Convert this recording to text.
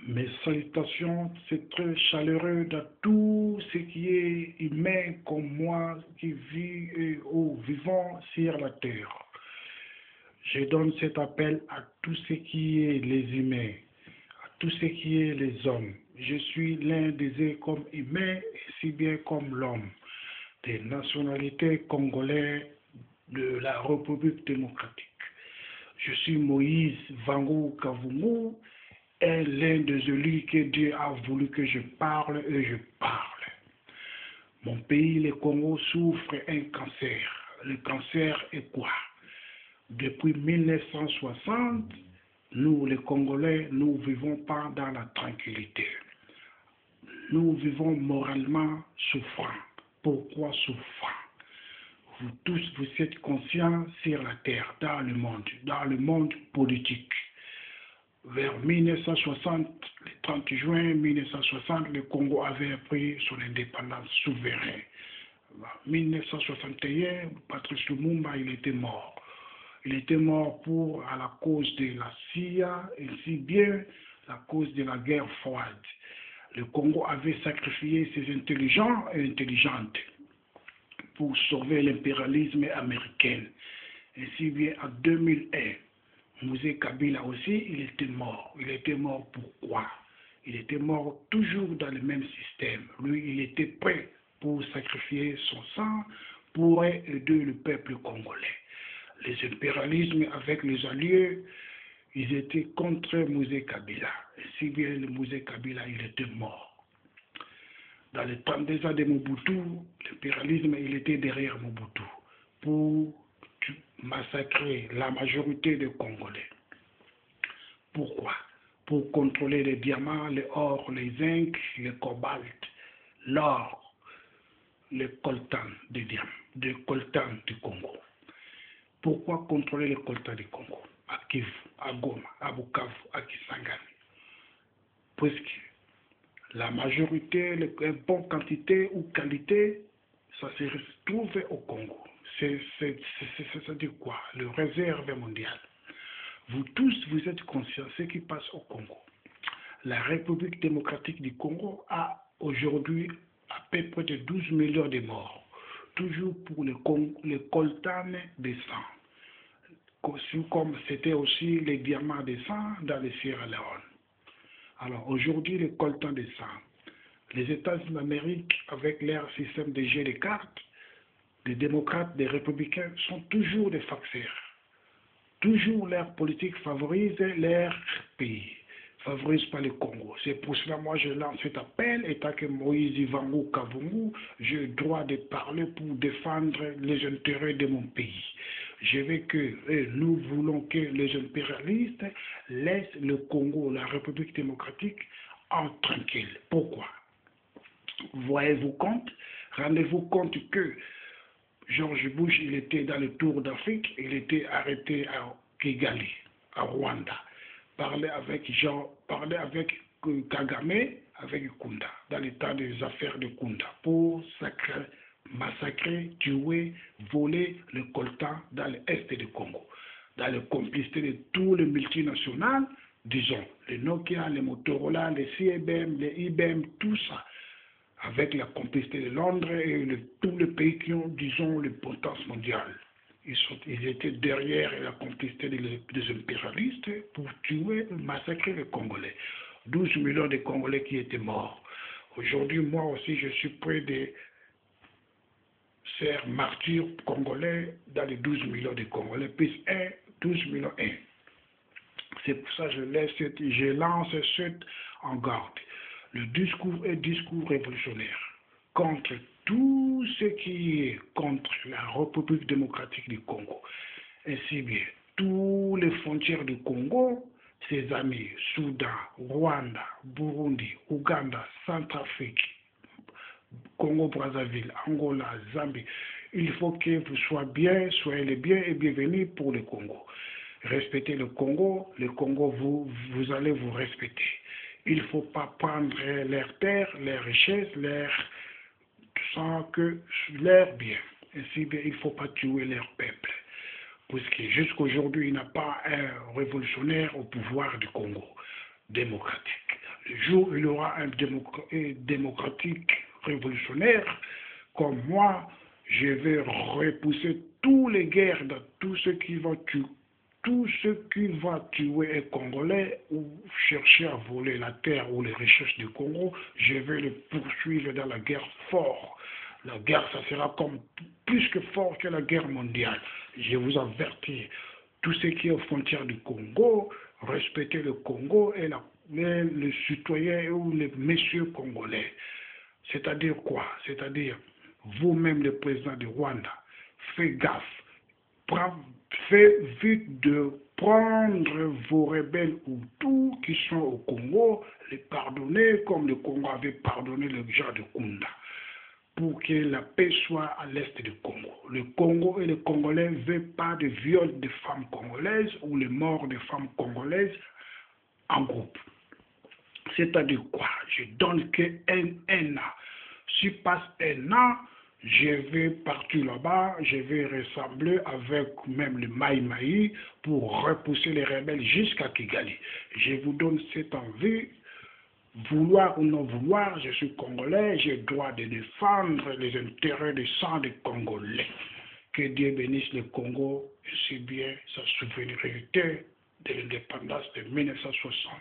Mes salutations, c'est très chaleureux à tout ce qui est humain comme moi qui vit ou vivant sur la terre. Je donne cet appel à tout ce qui est les humains, à tout ce qui est les hommes. Je suis l'un des eux comme humain, si bien comme l'homme, des nationalités congolais de la République démocratique. Je suis Moïse Vango Kavumu, est l'un des élus que Dieu a voulu que je parle et je parle. Mon pays, le Congo, souffre un cancer. Le cancer est quoi? Depuis 1960, nous, les Congolais, nous ne vivons pas dans la tranquillité. Nous vivons moralement souffrant. Pourquoi souffrant? Vous tous, vous êtes conscients sur la terre, dans le monde politique. Vers 1960, le 30 juin 1960, le Congo avait pris son indépendance souveraine. En 1961, Patrice Lumumba, il était mort. Il était mort à la cause de la CIA, ainsi bien la cause de la guerre froide. Le Congo avait sacrifié ses intelligents et intelligentes pour sauver l'impérialisme américain. Ainsi bien en 2001, Mosé Kabila aussi, il était mort. Il était mort pourquoi? Il était mort toujours dans le même système. Lui, il était prêt pour sacrifier son sang pour aider le peuple congolais. Les impérialismes avec les alliés, ils étaient contre Mosé Kabila. Et si bien le Mosé Kabila, il était mort. Dans les 32 ans de Mobutu, l'impérialisme, il était derrière Mobutu pour massacrer la majorité des Congolais. Pourquoi? Pour contrôler les diamants, les or, les zinc, les cobalt, l'or, les coltans des diamants, des coltans du Congo. Pourquoi contrôler les coltans du Congo? À Kivu, à Goma, à Bukavu, à Kisangani. Puisque la majorité, les bonnes quantités ou qualités, ça se retrouve au Congo. C'est dire quoi? Le réserve mondial. Vous tous, vous êtes conscients de ce qui passe au Congo. La République démocratique du Congo a aujourd'hui à peu près de 12 millions de morts. Toujours pour les coltans de sang. Comme c'était aussi les diamants de sang dans les Sierra Leone. Alors aujourd'hui, les coltans de sang. Les États-Unis d'Amérique, avec leur système de jeu de cartes, les démocrates, les républicains sont toujours des facteurs. Toujours leur politique favorise leur pays, favorise pas le Congo. C'est pour cela moi je lance cet appel, étant que Moïse Ivango Kavumu, j'ai le droit de parler pour défendre les intérêts de mon pays. Je veux que nous voulons que les impérialistes laissent le Congo, la République démocratique, en tranquille. Pourquoi? Voyez-vous compte? Rendez-vous compte que George Bush, il était dans le Tour d'Afrique, il était arrêté à Kigali, à Rwanda. Parlait avec Kagame, avec Kunda, dans l'état des affaires de Kunda, pour massacrer, tuer, voler le coltan dans l'est du Congo, dans la complicité de tous les multinationales, disons, les Nokia, les Motorola, les CIBM, les IBM, tout ça, avec la complicité de Londres et tous les pays qui ont, disons, les potences mondiales. Ils étaient derrière la complicité des impérialistes pour tuer, massacrer les Congolais. 12 millions de Congolais qui étaient morts. Aujourd'hui, moi aussi, je suis près des sœurs martyrs congolais dans les 12 millions de Congolais, plus 12 millions 1. C'est pour ça que je lance cette en garde. Le discours est discours révolutionnaire contre tout ce qui est contre la République démocratique du Congo. Ainsi bien, tous les frontières du Congo, ses amis, Soudan, Rwanda, Burundi, Ouganda, Centrafrique, Congo-Brazzaville, Angola, Zambie, il faut que vous soyez les biens et bienvenus pour le Congo. Respectez le Congo, vous allez vous respecter. Il ne faut pas prendre leurs terres, leurs richesses, sans que leurs biens. Ainsi bien, il ne faut pas tuer leur peuple. Puisque jusqu'aujourd'hui, il n'y a pas un révolutionnaire au pouvoir du Congo démocratique. Le jour où il y aura un démocratique révolutionnaire, comme moi, je vais repousser toutes les guerres de tous ceux qui vont tuer. Tout ce qui va tuer un Congolais ou chercher à voler la terre ou les richesses du Congo, je vais le poursuivre dans la guerre fort. La guerre, ça sera comme plus que fort que la guerre mondiale. Je vous avertis, tout ce qui est aux frontières du Congo, respectez le Congo et les citoyens ou les messieurs congolais. C'est-à-dire quoi? C'est-à-dire, vous-même, le président du Rwanda, faites gaffe. Faites vite de prendre vos rebelles Hutus qui sont au Congo, les pardonner comme le Congo avait pardonné le gens de Kunda, pour que la paix soit à l'est du Congo. Le Congo et les Congolais ne veulent pas de viol de femmes congolaises ou les morts de femmes congolaises en groupe. C'est-à-dire quoi? Je donne qu'un an. Si passe un an, je vais partir là-bas, je vais rassembler avec même le Maï pour repousser les rebelles jusqu'à Kigali. Je vous donne cette envie, vouloir ou non vouloir, je suis Congolais, j'ai le droit de défendre les intérêts des sang des Congolais. Que Dieu bénisse le Congo et si bien sa souveraineté de l'indépendance de 1960.